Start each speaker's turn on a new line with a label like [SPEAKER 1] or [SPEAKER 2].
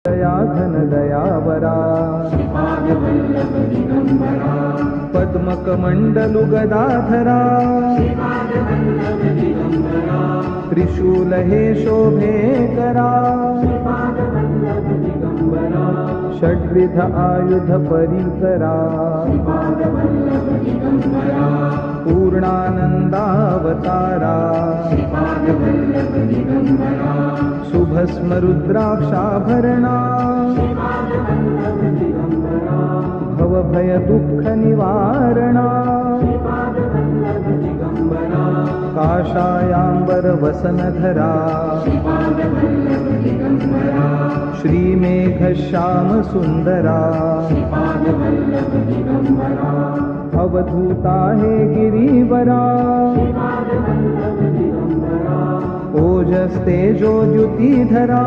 [SPEAKER 1] दया घन दयावरा पद्मकमंडलु गदाधरा त्रिशूल हे शोभे करा षड्विध आयुध परिकरा पूर्णानंदावतारा शुभस्म रुद्राक्षाभरणा भवभय दुःख निवारणा काषायाम्बर वसनधरा श्रीमेघश्याम सुंदरा अवधूता हे गिरीवरा ओजस्तेजो द्युतिधरा